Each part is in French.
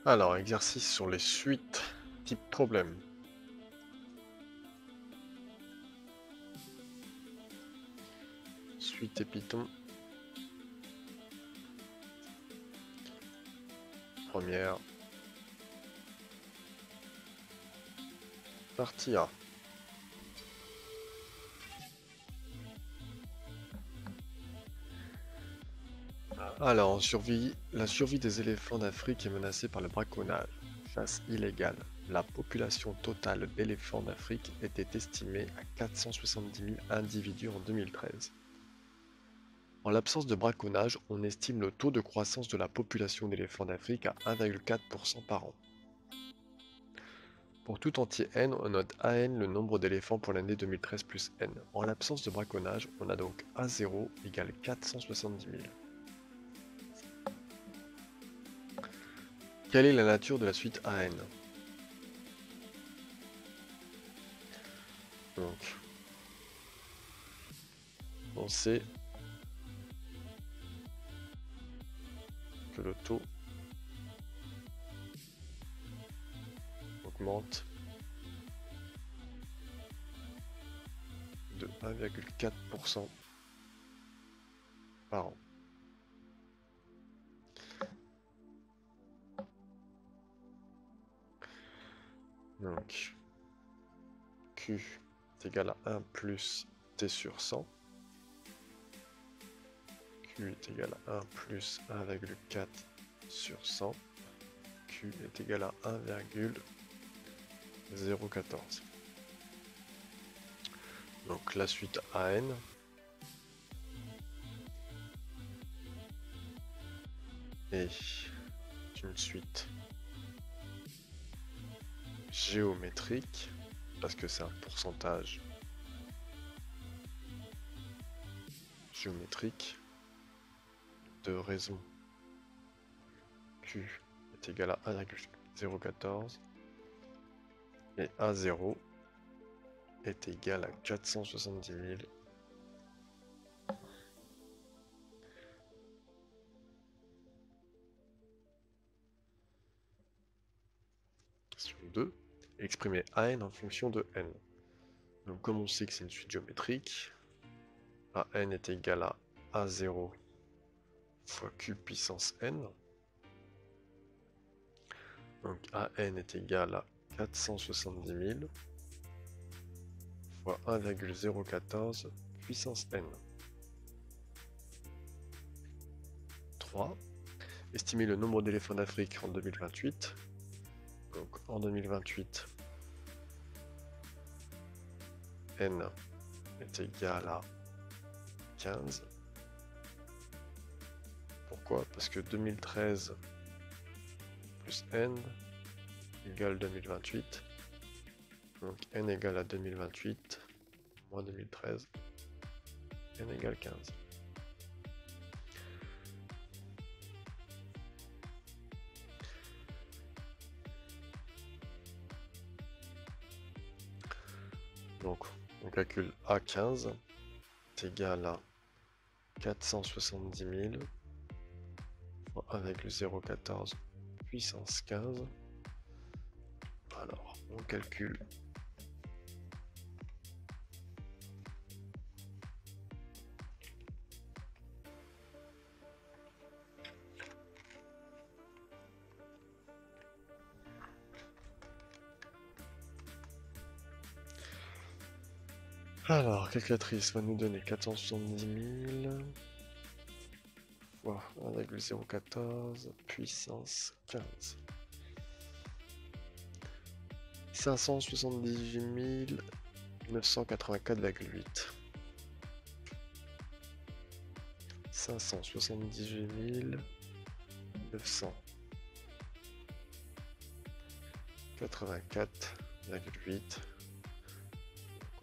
Alors, exercice sur les suites, type problème. Suite et Python. Première. Partie A. Alors, la survie des éléphants d'Afrique est menacée par le braconnage. Chasse illégale. La population totale d'éléphants d'Afrique était estimée à 470 000 individus en 2013. En l'absence de braconnage, on estime le taux de croissance de la population d'éléphants d'Afrique à 1,4% par an. Pour tout entier n, on note AN le nombre d'éléphants pour l'année 2013 plus n. En l'absence de braconnage, on a donc A0 égale 470 000. Quelle est la nature de la suite AN? Donc, on sait que le taux augmente de 1,4% par an. Donc, Q est égal à 1 plus T sur 100. Q est égal à 1 plus 1,4 sur 100. Q est égal à 1,014. Donc la suite AN est une suite géométrique, parce que c'est un pourcentage géométrique de raison Q est égal à 1,014 et A0 est égal à 470 000 sur 2. Exprimer AN en fonction de N. Donc comme on sait que c'est une suite géométrique, AN est égal à A0 fois Q puissance N. Donc AN est égal à 470 000 fois 1,014 puissance N. 3. Estimer le nombre d'éléphants d'Afrique en 2028. Donc en 2028, N est égal à 15. Pourquoi? Parce que 2013 plus N égale 2028. Donc N égale à 2028 moins 2013. N égale 15. Donc on calcule A15 est égal à 470 000 fois 1,014 puissance 15. Alors on calcule Alors, calculatrice va nous donner 470 000 fois 1,014 puissance 15. 578 984,8. 578 984,8.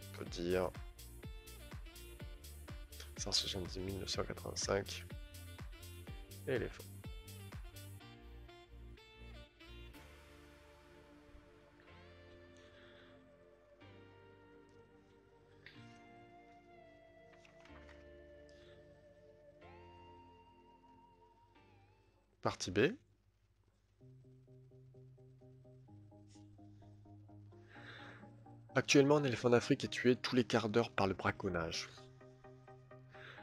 On peut dire 170 985 éléphants. Partie B. Actuellement, un éléphant d'Afrique est tué tous les quarts d'heure par le braconnage.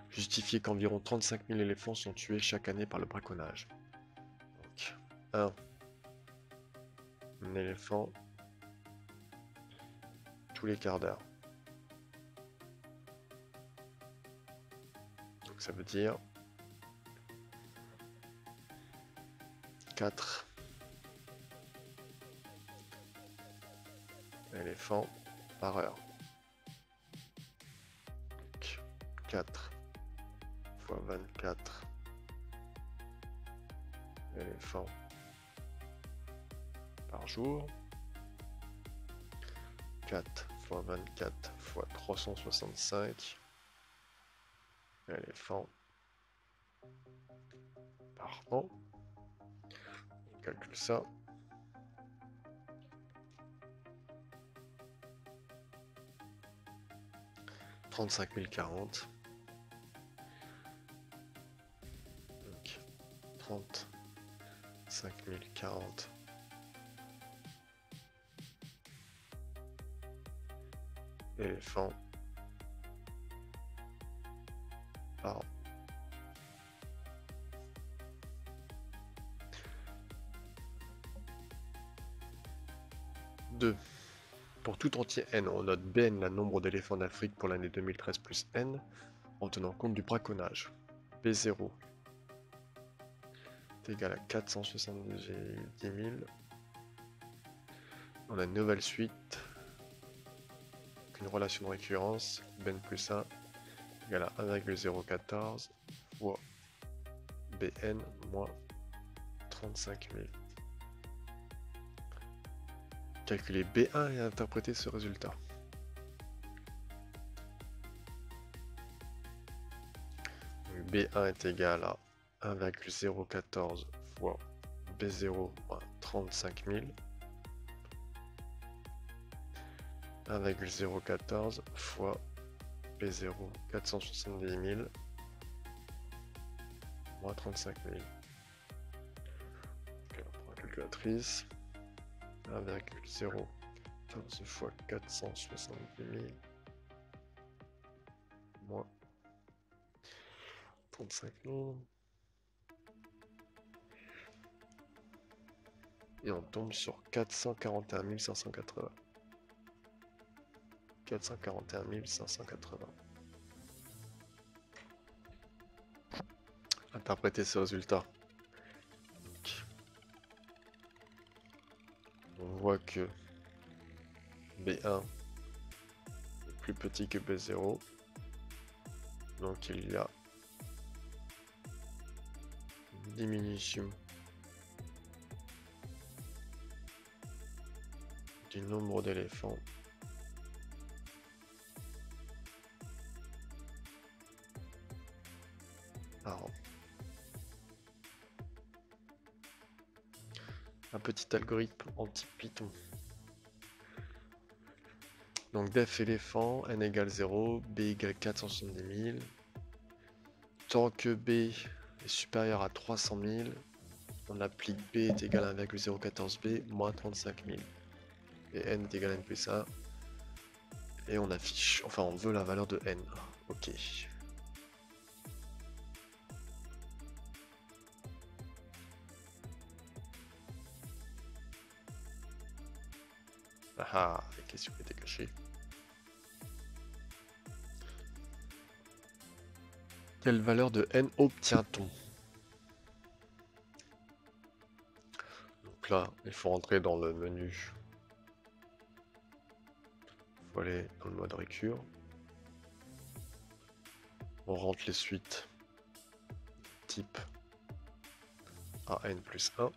Justifié qu'environ 35 000 éléphants sont tués chaque année par le braconnage. Donc, un éléphant tous les quarts d'heure. Donc ça veut dire 4 éléphants par heure. Donc, 4 fois 24 éléphants par jour. 4 fois 24 fois 365 éléphants par an. On calcule ça. « 35 040. Donc 35 040 éléphants par an. Deux. Pour tout entier n, on note Bn le nombre d'éléphants d'Afrique pour l'année 2013 plus n, en tenant compte du braconnage. B0 est égal à 470 000. On a une nouvelle suite, une relation de récurrence, Bn plus 1 égale à 1,014 fois Bn moins 35 000. Calculer B1 et interpréter ce résultat. B1 est égal à 1,014 fois B0 moins 35 000. 1,014 fois B0 470 000 moins 35 000. Okay, on prend la calculatrice. 1,014 fois 470 000 moins 35 000. Et on tombe sur 441 580. 441 580. Interpréter ce résultat. Donc, on voit que B1 est plus petit que B0. Donc il y a une diminution du nombre d'éléphants par an. Un petit algorithme anti-Python. Donc def éléphant, n égale 0, b égale 470 000. Tant que b est supérieur à 300 000, on applique b est égal à 1,014b moins 35 000. Et n est égal à n plus 1. Et on affiche, enfin on veut la valeur de n. Ok. Ah, la question était cachée. Quelle valeur de n obtient-on? Donc là, il faut rentrer dans le menu. Il faut aller dans le mode récurre. On rentre les suites type AN plus 1.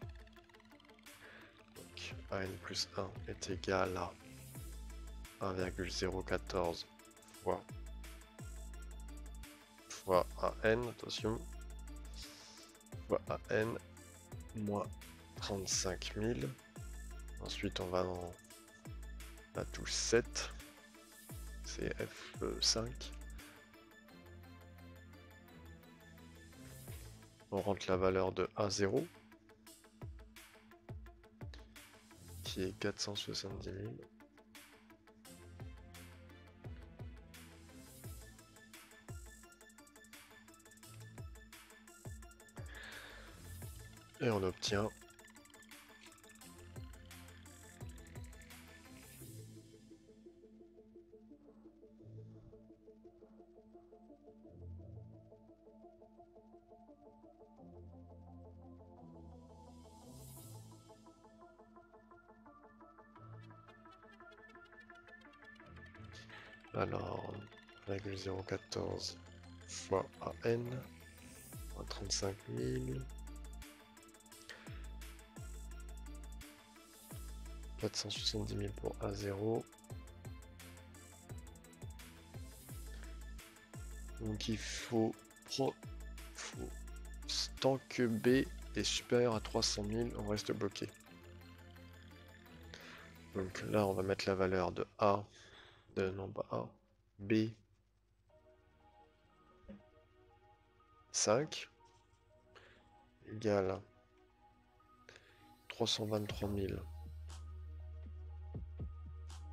Donc AN plus 1 est égal à 1,014 fois AN, attention, fois AN moins 35 000. Ensuite, on va dans la touche 7, c'est F5. On rentre la valeur de A0, qui est 470 000. Et on obtient alors 0,014 fois AN, 35 000, 470 000 pour A0. Donc il faut tant que B est supérieur à 300 000, on reste bloqué. Donc là, on va mettre la valeur de A, non pas A, B, 5, égale 323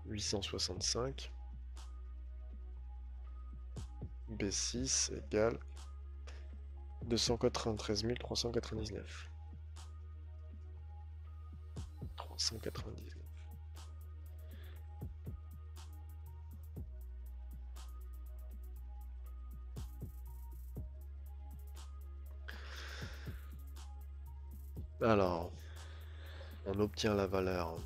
865, B6 égale 293 399. 399. Alors, on obtient la valeur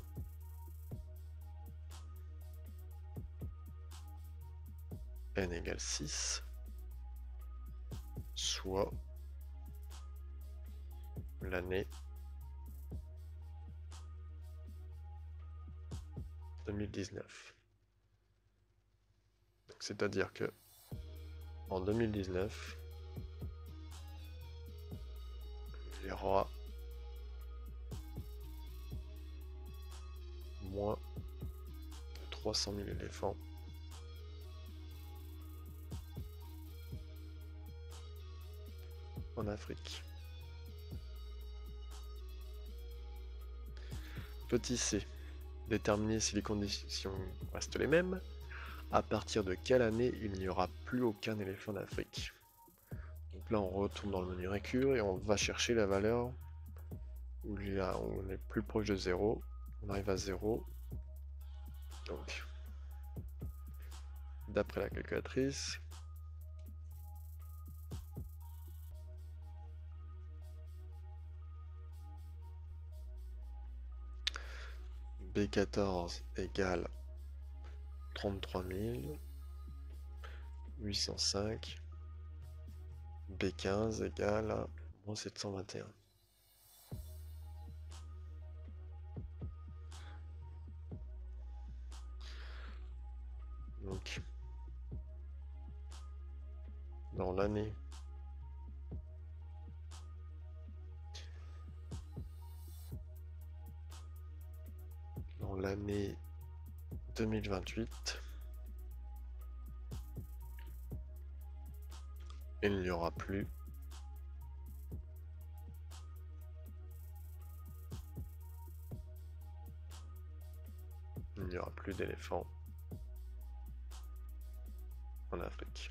n égale 6, soit l'année 2019. C'est-à-dire que en 2019, il y aura moins de 300 000 éléphants en Afrique. Petit c, déterminer si les conditions restent les mêmes. À partir de quelle année il n'y aura plus aucun éléphant d'Afrique. Donc là, on retourne dans le menu récur et on va chercher la valeur où on est plus proche de 0. On arrive à 0. Donc, d'après la calculatrice, B14 égale 33 805. B15 égale moins 721. Donc, dans l'année l'année 2028, il n'y aura plus d'éléphants en Afrique.